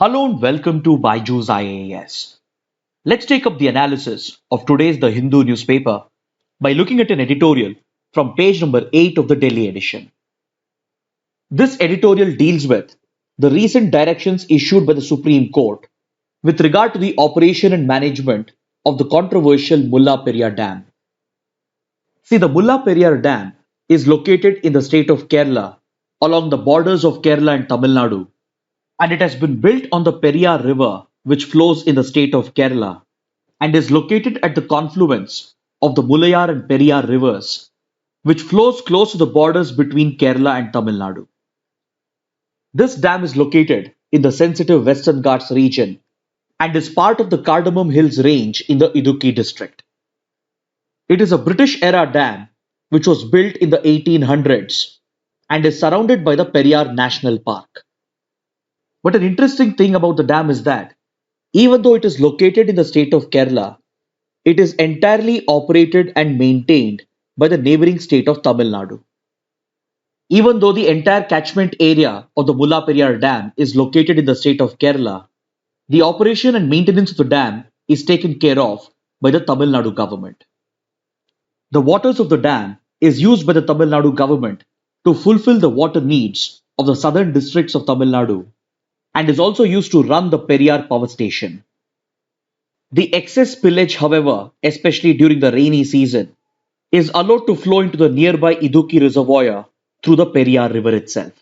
Hello and welcome to Byju's IAS. Let's take up the analysis of today's The Hindu newspaper by looking at an editorial from page number 8 of the Delhi edition. This editorial deals with the recent directions issued by the Supreme Court with regard to the operation and management of the controversial Mulla Periyar Dam. See, the Mulla Periyar Dam is located in the state of Kerala along the borders of Kerala and Tamil Nadu, and it has been built on the Periyar River, which flows in the state of Kerala and is located at the confluence of the Mulayar and Periyar rivers, which flows close to the borders between Kerala and Tamil Nadu. This dam is located in the sensitive Western Ghats region and is part of the Cardamom Hills range in the Idukki district. It is a British era dam which was built in the 1800s and is surrounded by the Periyar National Park. But an interesting thing about the dam is that even though it is located in the state of Kerala, it is entirely operated and maintained by the neighboring state of Tamil Nadu. Even though the entire catchment area of the Mulla Periyar Dam is located in the state of Kerala, the operation and maintenance of the dam is taken care of by the Tamil Nadu government. The waters of the dam is used by the Tamil Nadu government to fulfill the water needs of the southern districts of Tamil Nadu and is also used to run the Periyar power station. The excess spillage, however, especially during the rainy season, is allowed to flow into the nearby Idukki reservoir through the Periyar river itself.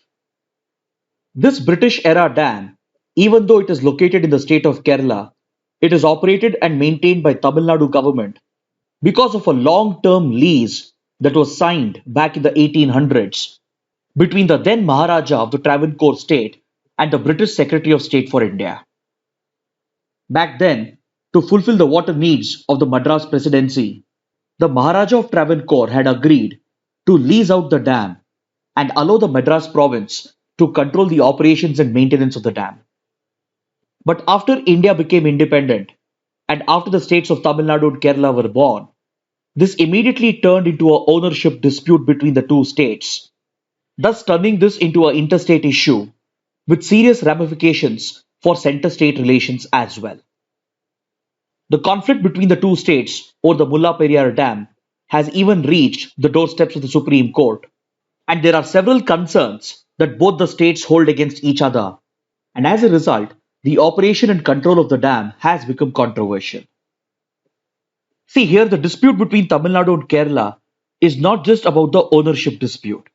This British era dam, even though it is located in the state of Kerala, it is operated and maintained by Tamil Nadu government because of a long-term lease that was signed back in the 1800s between the then Maharaja of the Travancore state and the British Secretary of State for India. Back then, to fulfill the water needs of the Madras Presidency, the Maharaja of Travancore had agreed to lease out the dam and allow the Madras province to control the operations and maintenance of the dam. But after India became independent and after the states of Tamil Nadu and Kerala were born, this immediately turned into an ownership dispute between the two states, thus turning this into an interstate issue with serious ramifications for center-state relations as well. The conflict between the two states over the Mulla Periyar Dam has even reached the doorsteps of the Supreme Court, and there are several concerns that both the states hold against each other, and as a result, the operation and control of the dam has become controversial. See, here the dispute between Tamil Nadu and Kerala is not just about the ownership dispute.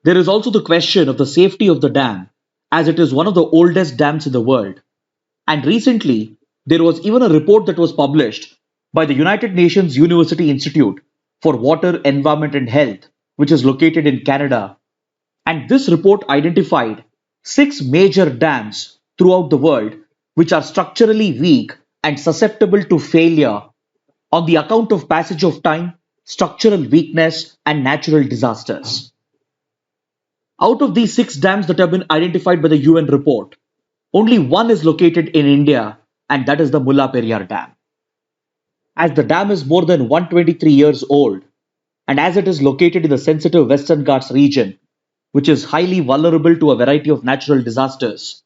There is also the question of the safety of the dam, as it is one of the oldest dams in the world. And recently, there was even a report that was published by the United Nations University Institute for Water, Environment and Health, which is located in Canada. And this report identified 6 major dams throughout the world which are structurally weak and susceptible to failure on the account of passage of time, structural weakness, and natural disasters. Out of these 6 dams that have been identified by the UN report, only one is located in India, and that is the Mulla Periyar Dam. As the dam is more than 123 years old, and as it is located in the sensitive Western Ghats region, which is highly vulnerable to a variety of natural disasters,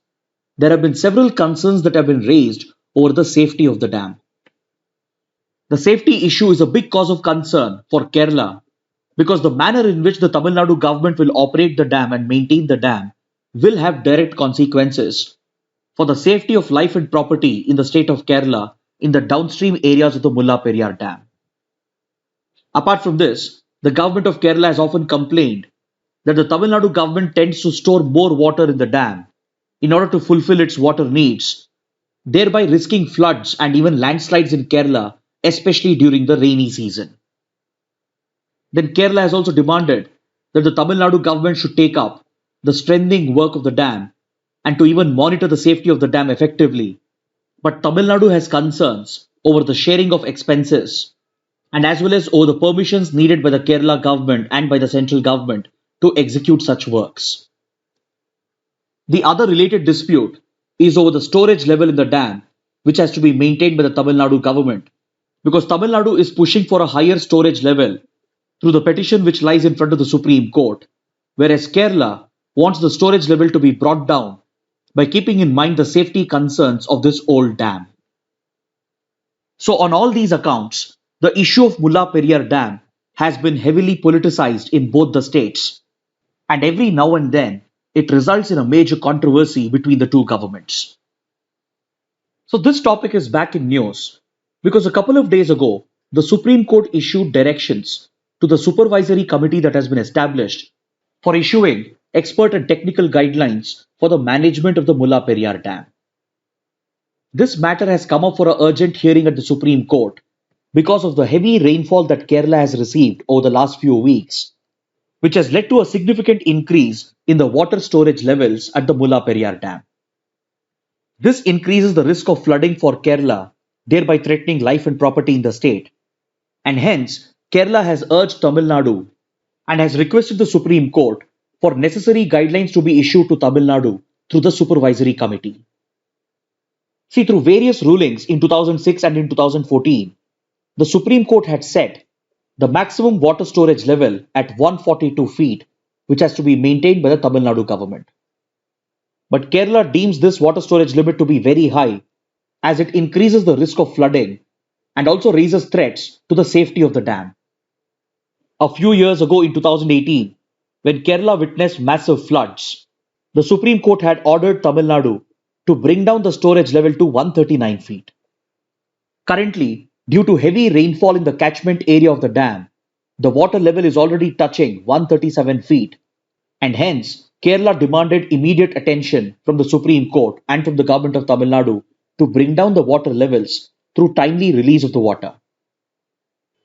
there have been several concerns that have been raised over the safety of the dam. The safety issue is a big cause of concern for Kerala because the manner in which the Tamil Nadu government will operate the dam and maintain the dam will have direct consequences for the safety of life and property in the state of Kerala in the downstream areas of the Mulla Periyar Dam. Apart from this, the government of Kerala has often complained that the Tamil Nadu government tends to store more water in the dam in order to fulfill its water needs, thereby risking floods and even landslides in Kerala, especially during the rainy season. Then Kerala has also demanded that the Tamil Nadu government should take up the strengthening work of the dam and to even monitor the safety of the dam effectively. But Tamil Nadu has concerns over the sharing of expenses and as well as over the permissions needed by the Kerala government and by the central government to execute such works. The other related dispute is over the storage level in the dam, which has to be maintained by the Tamil Nadu government, because Tamil Nadu is pushing for a higher storage level through the petition which lies in front of the Supreme Court, whereas Kerala wants the storage level to be brought down by keeping in mind the safety concerns of this old dam. So, on all these accounts, the issue of Mulla Periyar Dam has been heavily politicized in both the states, and every now and then it results in a major controversy between the two governments. So, this topic is back in news because a couple of days ago, the Supreme Court issued directions to the supervisory committee that has been established for issuing expert and technical guidelines for the management of the Mulla Periyar Dam. This matter has come up for an urgent hearing at the Supreme Court because of the heavy rainfall that Kerala has received over the last few weeks, which has led to a significant increase in the water storage levels at the Mulla Periyar Dam. This increases the risk of flooding for Kerala, thereby threatening life and property in the state. And hence, Kerala has urged Tamil Nadu and has requested the Supreme Court for necessary guidelines to be issued to Tamil Nadu through the supervisory committee. See, through various rulings in 2006 and in 2014, the Supreme Court had set the maximum water storage level at 142 feet, which has to be maintained by the Tamil Nadu government. But Kerala deems this water storage limit to be very high as it increases the risk of flooding and also raises threats to the safety of the dam. A few years ago in 2018, when Kerala witnessed massive floods, the Supreme Court had ordered Tamil Nadu to bring down the storage level to 139 feet. Currently, due to heavy rainfall in the catchment area of the dam, the water level is already touching 137 feet, and hence Kerala demanded immediate attention from the Supreme Court and from the government of Tamil Nadu to bring down the water levels through timely release of the water.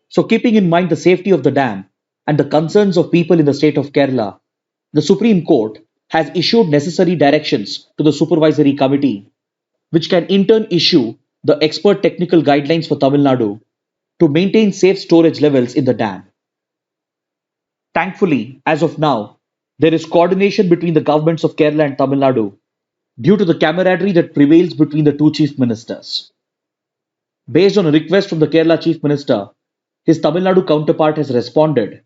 So, keeping in mind the safety of the dam and the concerns of people in the state of Kerala, the Supreme Court has issued necessary directions to the supervisory committee, which can in turn issue the expert technical guidelines for Tamil Nadu to maintain safe storage levels in the dam. Thankfully, as of now, there is coordination between the governments of Kerala and Tamil Nadu due to the camaraderie that prevails between the two chief ministers. Based on a request from the Kerala chief minister, his Tamil Nadu counterpart has responded,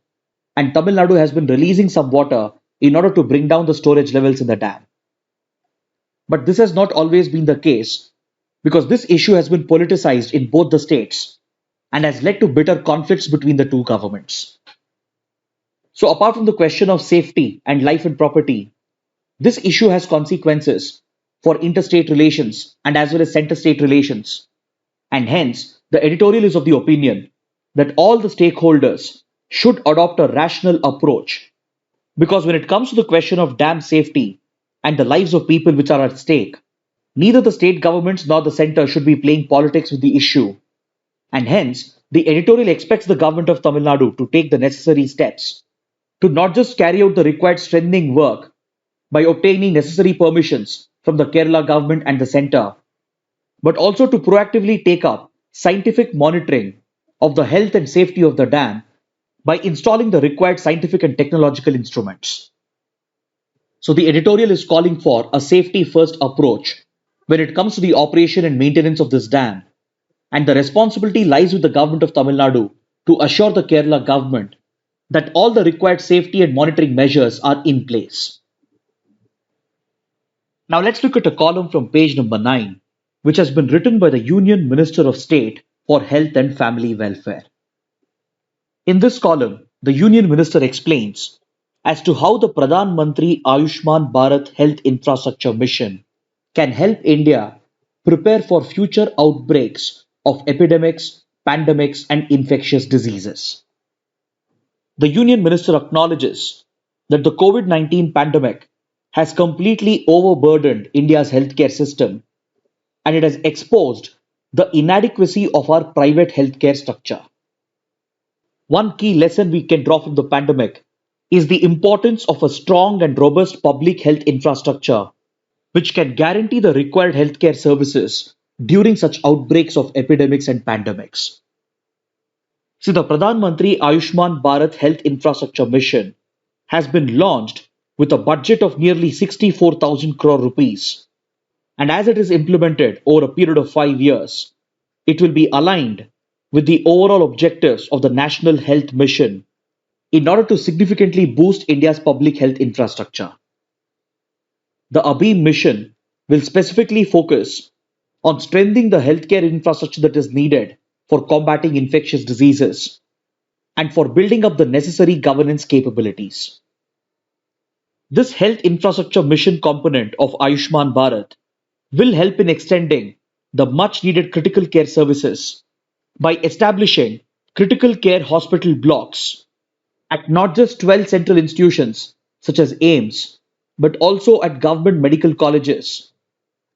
and Tamil Nadu has been releasing some water in order to bring down the storage levels in the dam. But this has not always been the case because this issue has been politicized in both the states and has led to bitter conflicts between the two governments. So, apart from the question of safety and life and property, this issue has consequences for interstate relations and as well as center state relations. And hence, the editorial is of the opinion that all the stakeholders should adopt a rational approach because when it comes to the question of dam safety and the lives of people which are at stake, neither the state governments nor the center should be playing politics with the issue. And hence, the editorial expects the government of Tamil Nadu to take the necessary steps to not just carry out the required strengthening work by obtaining necessary permissions from the Kerala government and the center, but also to proactively take up scientific monitoring of the health and safety of the dam by installing the required scientific and technological instruments. So, the editorial is calling for a safety first approach when it comes to the operation and maintenance of this dam, and the responsibility lies with the government of Tamil Nadu to assure the Kerala government that all the required safety and monitoring measures are in place. Now, let's look at a column from page number 9, which has been written by the Union Minister of State for Health and Family Welfare. In this column, the Union Minister explains as to how the Pradhan Mantri Ayushman Bharat Health Infrastructure Mission can help India prepare for future outbreaks of epidemics, pandemics, and infectious diseases. The Union Minister acknowledges that the COVID-19 pandemic has completely overburdened India's healthcare system and it has exposed the inadequacy of our private healthcare structure. One key lesson we can draw from the pandemic is the importance of a strong and robust public health infrastructure which can guarantee the required healthcare services during such outbreaks of epidemics and pandemics. See, the Pradhan Mantri Ayushman Bharat Health Infrastructure Mission has been launched with a budget of nearly 64,000 crore rupees. And as it is implemented over a period of 5 years, it will be aligned with the overall objectives of the National Health Mission in order to significantly boost India's public health infrastructure. The ABHIM mission will specifically focus on strengthening the healthcare infrastructure that is needed for combating infectious diseases and for building up the necessary governance capabilities. This health infrastructure mission component of Ayushman Bharat will help in extending the much needed critical care services by establishing critical care hospital blocks at not just 12 central institutions such as AIMS, but also at government medical colleges,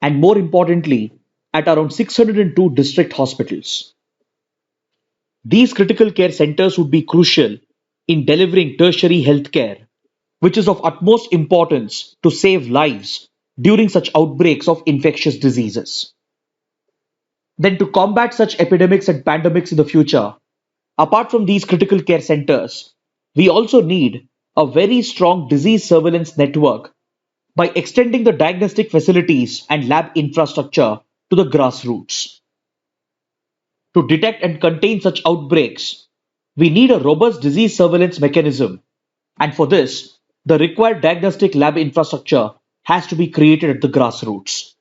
and more importantly, at around 602 district hospitals. These critical care centers would be crucial in delivering tertiary health care, which is of utmost importance to save lives during such outbreaks of infectious diseases. Then, to combat such epidemics and pandemics in the future, apart from these critical care centers, we also need a very strong disease surveillance network by extending the diagnostic facilities and lab infrastructure to the grassroots. To detect and contain such outbreaks, we need a robust disease surveillance mechanism, and for this, the required diagnostic lab infrastructure has to be created at the grassroots.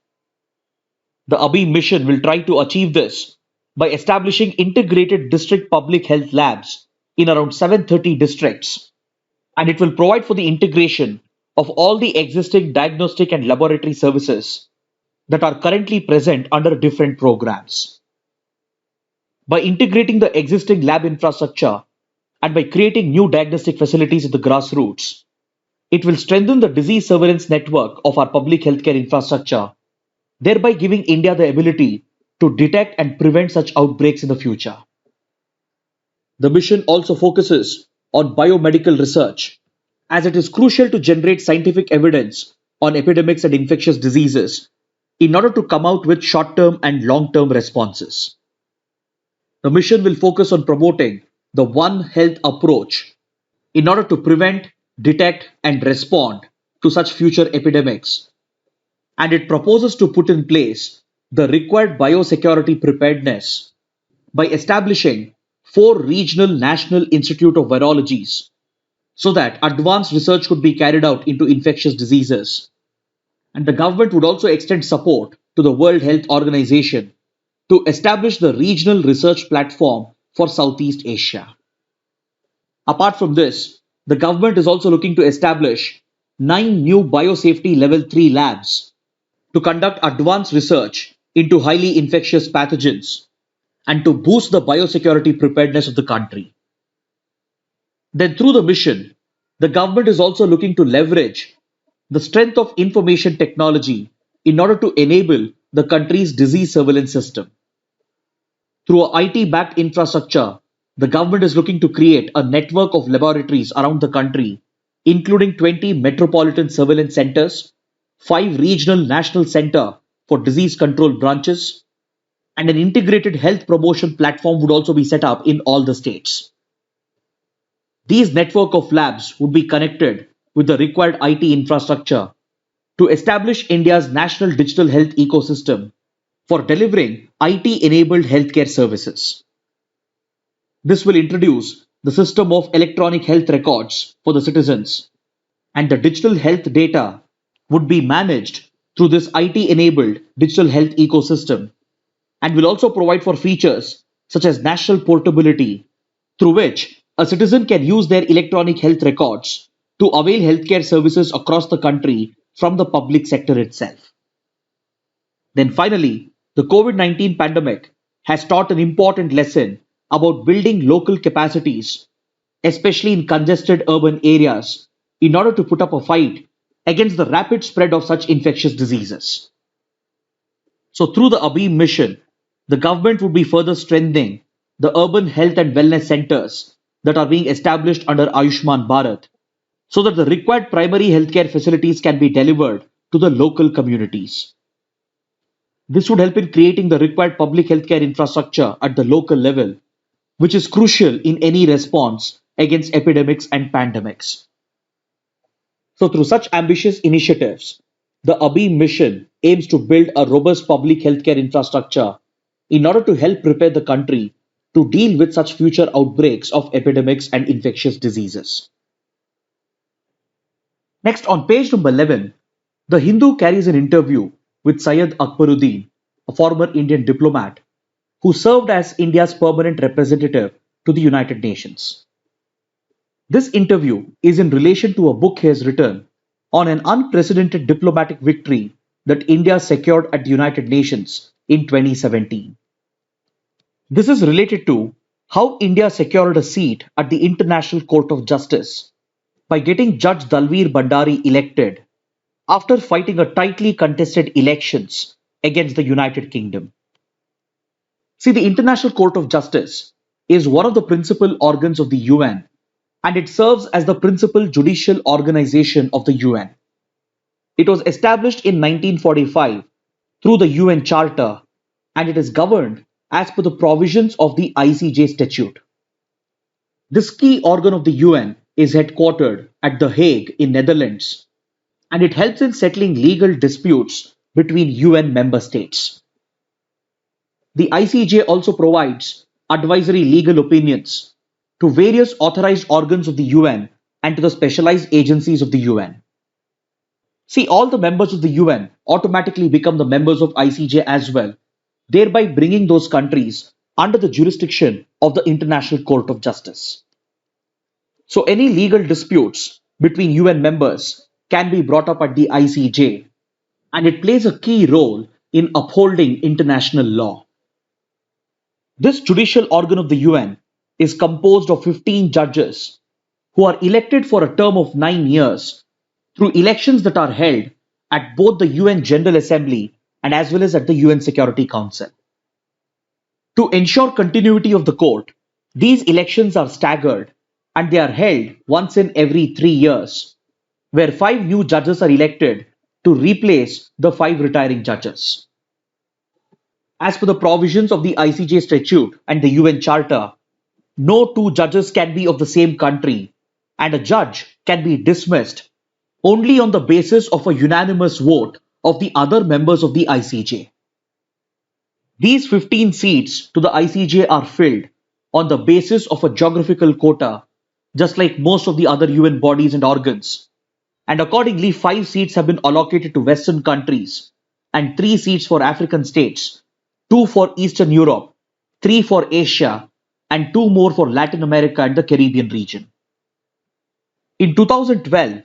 The ABHI mission will try to achieve this by establishing integrated district public health labs in around 730 districts, and it will provide for the integration of all the existing diagnostic and laboratory services that are currently present under different programs. By integrating the existing lab infrastructure and by creating new diagnostic facilities at the grassroots, it will strengthen the disease surveillance network of our public healthcare infrastructure, thereby giving India the ability to detect and prevent such outbreaks in the future. The mission also focuses on biomedical research, as it is crucial to generate scientific evidence on epidemics and infectious diseases in order to come out with short term and long term responses. The mission will focus on promoting the One Health approach in order to prevent, detect, and respond to such future epidemics. And it proposes to put in place the required biosecurity preparedness by establishing four regional National Institute of Virologies so that advanced research could be carried out into infectious diseases. And the government would also extend support to the World Health Organization to establish the regional research platform for Southeast Asia. Apart from this, the government is also looking to establish 9 new biosafety level 3 labs to conduct advanced research into highly infectious pathogens and to boost the biosecurity preparedness of the country. Then, through the mission, the government is also looking to leverage the strength of information technology in order to enable the country's disease surveillance system. Through a IT-backed infrastructure, the government is looking to create a network of laboratories around the country, including 20 metropolitan surveillance centers, 5 regional national center for disease control branches, and an integrated health promotion platform would also be set up in all the states. These network of labs would be connected with the required IT infrastructure to establish India's national digital health ecosystem for delivering IT-enabled healthcare services. This will introduce the system of electronic health records for the citizens, and the digital health data would be managed through this IT-enabled digital health ecosystem and will also provide for features such as national portability, through which a citizen can use their electronic health records to avail healthcare services across the country from the public sector itself. Then finally, the COVID-19 pandemic has taught an important lesson about building local capacities, especially in congested urban areas, in order to put up a fight against the rapid spread of such infectious diseases. So, through the ABHI mission, the government would be further strengthening the urban health and wellness centers that are being established under Ayushman Bharat so that the required primary healthcare facilities can be delivered to the local communities. This would help in creating the required public healthcare infrastructure at the local level, which is crucial in any response against epidemics and pandemics. So, through such ambitious initiatives, the ABHI mission aims to build a robust public healthcare infrastructure in order to help prepare the country to deal with such future outbreaks of epidemics and infectious diseases. Next, on page number 11, the Hindu carries an interview with Syed Akbaruddin, a former Indian diplomat who served as India's permanent representative to the United Nations. This interview is in relation to a book he has written on an unprecedented diplomatic victory that India secured at the United Nations in 2017. This is related to how India secured a seat at the International Court of Justice by getting Judge Dalveer Bhandari elected after fighting a tightly contested elections against the United Kingdom. See, the International Court of Justice is one of the principal organs of the UN, and it serves as the principal judicial organization of the UN. It was established in 1945 through the UN Charter, and it is governed as per the provisions of the ICJ Statute. This key organ of the UN is headquartered at The Hague in Netherlands, and it helps in settling legal disputes between UN member states. The ICJ also provides advisory legal opinions to various authorized organs of the UN and to the specialized agencies of the UN. See, all the members of the UN automatically become the members of ICJ as well, thereby bringing those countries under the jurisdiction of the International Court of Justice. So, any legal disputes between UN members can be brought up at the ICJ, and it plays a key role in upholding international law. This judicial organ of the UN is composed of 15 judges who are elected for a term of 9 years through elections that are held at both the UN General Assembly and as well as at the UN Security Council. To ensure continuity of the court, these elections are staggered and they are held once in every 3 years, where 5 new judges are elected to replace the 5 retiring judges. As per the provisions of the ICJ Statute and the UN Charter, no two judges can be of the same country, and a judge can be dismissed only on the basis of a unanimous vote of the other members of the ICJ. These 15 seats to the ICJ are filled on the basis of a geographical quota, just like most of the other UN bodies and organs. And accordingly, 5 seats have been allocated to Western countries, and 3 seats for African states, 2 for Eastern Europe, 3 for Asia, and 2 more for Latin America and the Caribbean region. In 2012,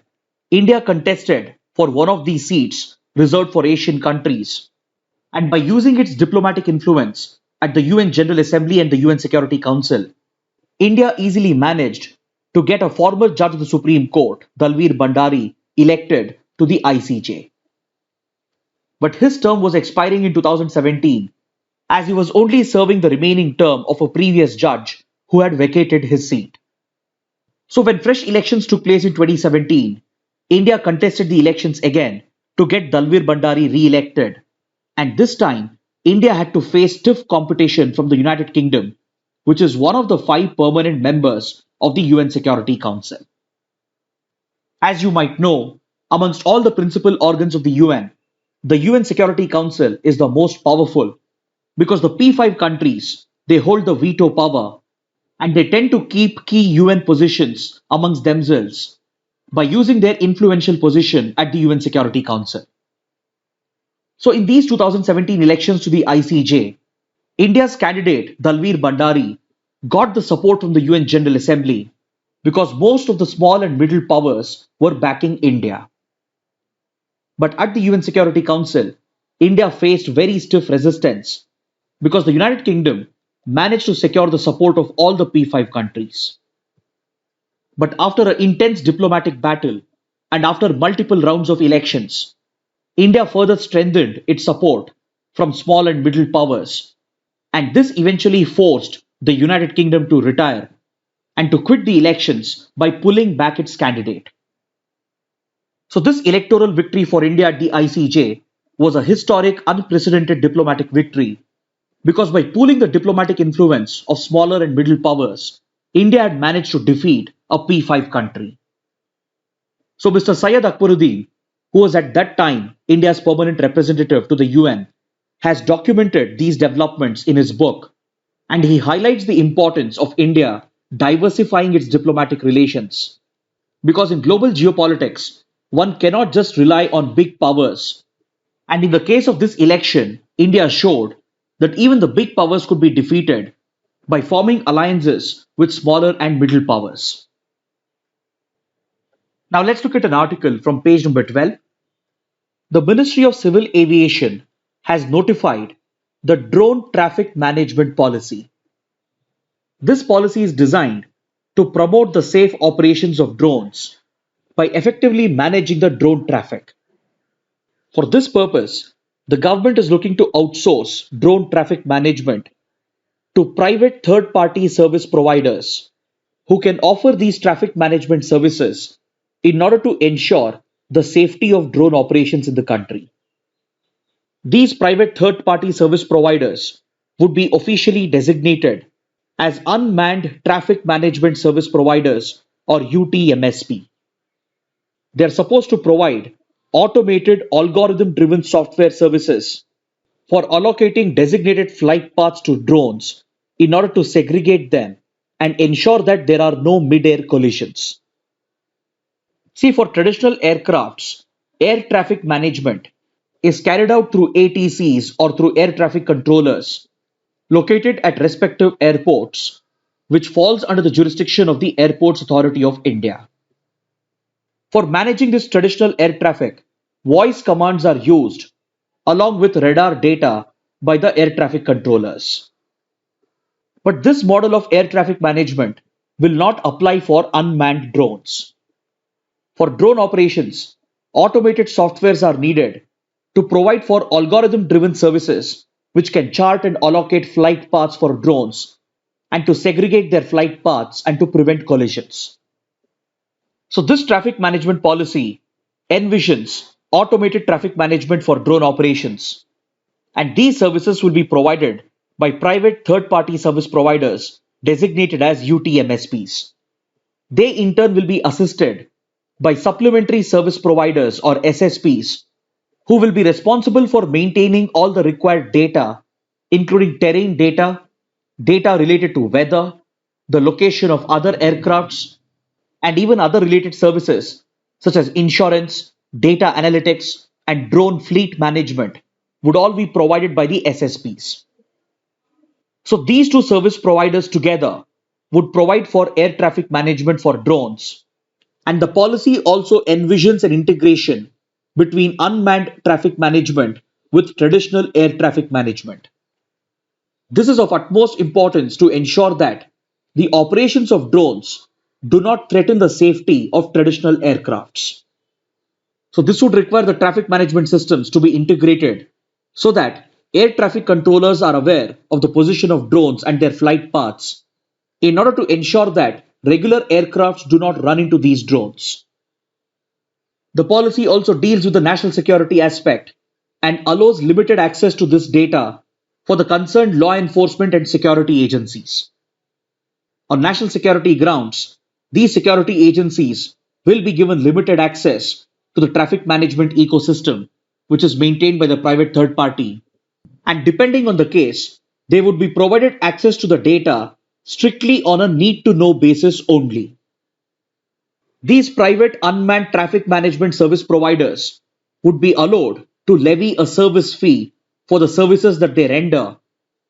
India contested for one of these seats reserved for Asian countries, and by using its diplomatic influence at the UN General Assembly and the UN Security Council, India easily managed to get a former judge of the Supreme Court, Dalveer Bhandari, elected to the ICJ. But his term was expiring in 2017 as he was only serving the remaining term of a previous judge who had vacated his seat. So when fresh elections took place in 2017, India contested the elections again to get Dalveer Bhandari re-elected, and this time India had to face stiff competition from the United Kingdom, which is one of the 5 permanent members of the UN Security Council. As you might know, amongst all the principal organs of the UN Security Council is the most powerful because the P5 countries, they hold the veto power and they tend to keep key UN positions amongst themselves by using their influential position at the UN Security Council. So in these 2017 elections to the ICJ, India's candidate Dalveer Bhandari got the support from the UN General Assembly because most of the small and middle powers were backing India. But at the UN Security Council, India faced very stiff resistance because the United Kingdom managed to secure the support of all the P5 countries. But after an intense diplomatic battle and after multiple rounds of elections, India further strengthened its support from small and middle powers, and this eventually forced the United Kingdom to retire and to quit the elections by pulling back its candidate. So this electoral victory for India at the ICJ was a historic, unprecedented diplomatic victory because by pooling the diplomatic influence of smaller and middle powers, India had managed to defeat a P5 country. So Mr. Syed Akbaruddin, who was at that time India's permanent representative to the UN, has documented these developments in his book, and he highlights the importance of India diversifying its diplomatic relations. Because in global geopolitics, one cannot just rely on big powers. And in the case of this election, India showed that even the big powers could be defeated by forming alliances with smaller and middle powers. Now let's look at an article from page number 12. The Ministry of Civil Aviation has notified the Drone Traffic Management Policy. This policy is designed to promote the safe operations of drones by effectively managing the drone traffic. For this purpose, the government is looking to outsource drone traffic management to private third party service providers who can offer these traffic management services in order to ensure the safety of drone operations in the country. These private third party service providers would be officially designated as Unmanned Traffic Management Service Providers or UTMSP. They are supposed to provide automated algorithm driven software services for allocating designated flight paths to drones in order to segregate them and ensure that there are no mid-air collisions. See, for traditional aircrafts, air traffic management is carried out through ATCs or through air traffic controllers located at respective airports, which falls under the jurisdiction of the Airports Authority of India. For managing this traditional air traffic, voice commands are used along with radar data by the air traffic controllers. But this model of air traffic management will not apply for unmanned drones. For drone operations, automated softwares are needed to provide for algorithm driven services which can chart and allocate flight paths for drones and to segregate their flight paths and to prevent collisions. So, this traffic management policy envisions automated traffic management for drone operations, and these services will be provided by private third party service providers designated as UTMSPs. They in turn will be assisted by supplementary service providers or SSPs who will be responsible for maintaining all the required data, including terrain data, data related to weather, the location of other aircrafts, and even other related services such as insurance, data analytics, and drone fleet management would all be provided by the SSPs. So these two service providers together would provide for air traffic management for drones. And the policy also envisions an integration between unmanned traffic management with traditional air traffic management. This is of utmost importance to ensure that the operations of drones do not threaten the safety of traditional aircrafts. So this would require the traffic management systems to be integrated so that air traffic controllers are aware of the position of drones and their flight paths in order to ensure that regular aircrafts do not run into these drones. The policy also deals with the national security aspect and allows limited access to this data for the concerned law enforcement and security agencies. On national security grounds, these security agencies will be given limited access to the traffic management ecosystem, which is maintained by the private third party. And depending on the case, they would be provided access to the data strictly on a need to know basis only. These private unmanned traffic management service providers would be allowed to levy a service fee for the services that they render,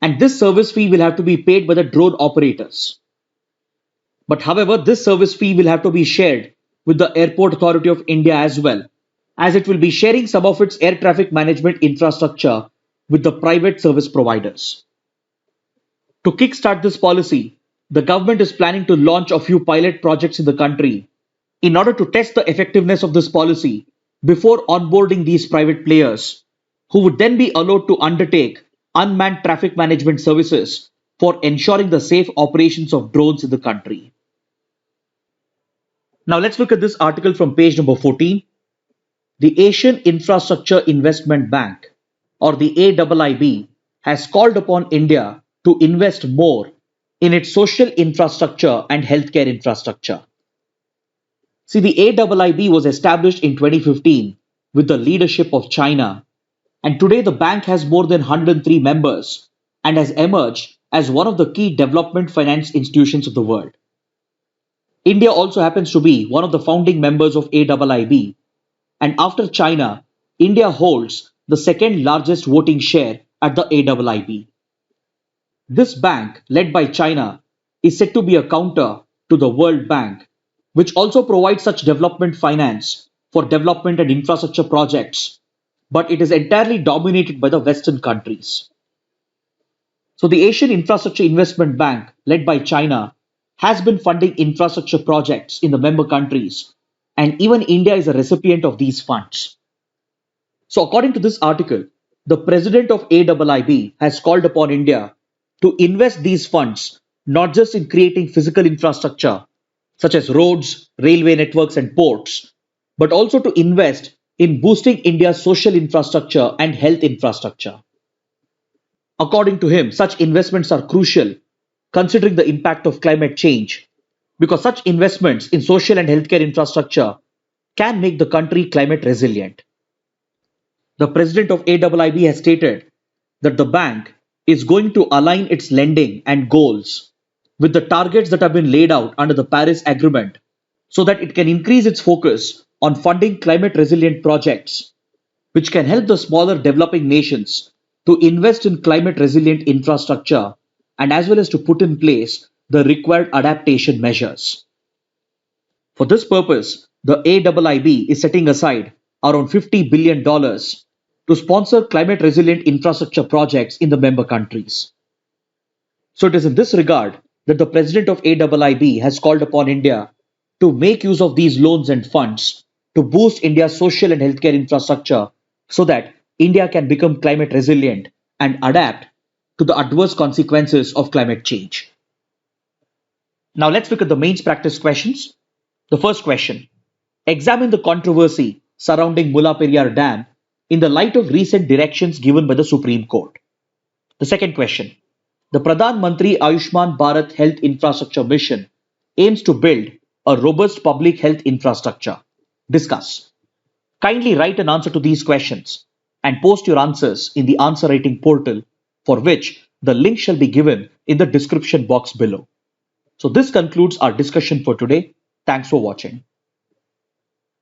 and this service fee will have to be paid by the drone operators. But however, this service fee will have to be shared with the Airport Authority of India as well, as it will be sharing some of its air traffic management infrastructure with the private service providers. To kickstart this policy, the government is planning to launch a few pilot projects in the country in order to test the effectiveness of this policy before onboarding these private players, who would then be allowed to undertake unmanned traffic management services for ensuring the safe operations of drones in the country. Now let's look at this article from page number 14. The Asian Infrastructure Investment Bank, or the AIIB, has called upon India to invest more in its social infrastructure and healthcare infrastructure. See, the AIIB was established in 2015 with the leadership of China, and today the bank has more than 103 members and has emerged as one of the key development finance institutions of the world. India also happens to be one of the founding members of AIIB, and after China, India holds the second largest voting share at the AIIB. This bank, led by China, is said to be a counter to the World Bank, which also provides such development finance for development and infrastructure projects, but it is entirely dominated by the Western countries. So, the Asian Infrastructure Investment Bank, led by China, has been funding infrastructure projects in the member countries, and even India is a recipient of these funds. So, according to this article, the president of AIIB has called upon India to invest these funds not just in creating physical infrastructure such as roads, railway networks, and ports, but also to invest in boosting India's social infrastructure and health infrastructure. According to him, such investments are crucial considering the impact of climate change because such investments in social and healthcare infrastructure can make the country climate resilient. The president of AIIB has stated that the bank is going to align its lending and goals with the targets that have been laid out under the Paris Agreement so that it can increase its focus on funding climate resilient projects, which can help the smaller developing nations to invest in climate resilient infrastructure and as well as to put in place the required adaptation measures. For this purpose, the AIIB is setting aside around $50 billion to sponsor climate resilient infrastructure projects in the member countries. So it is in this regard that the president of AIIB has called upon India to make use of these loans and funds to boost India's social and healthcare infrastructure so that India can become climate resilient and adapt to the adverse consequences of climate change. Now let's look at the mains practice questions. The first question: examine the controversy surrounding Mullaperiyar Dam in the light of recent directions given by the Supreme Court. The second question: the Pradhan Mantri Ayushman Bharat Health Infrastructure Mission aims to build a robust public health infrastructure. Discuss. Kindly write an answer to these questions and post your answers in the answer writing portal, for which the link shall be given in the description box below. So this concludes our discussion for today. Thanks for watching.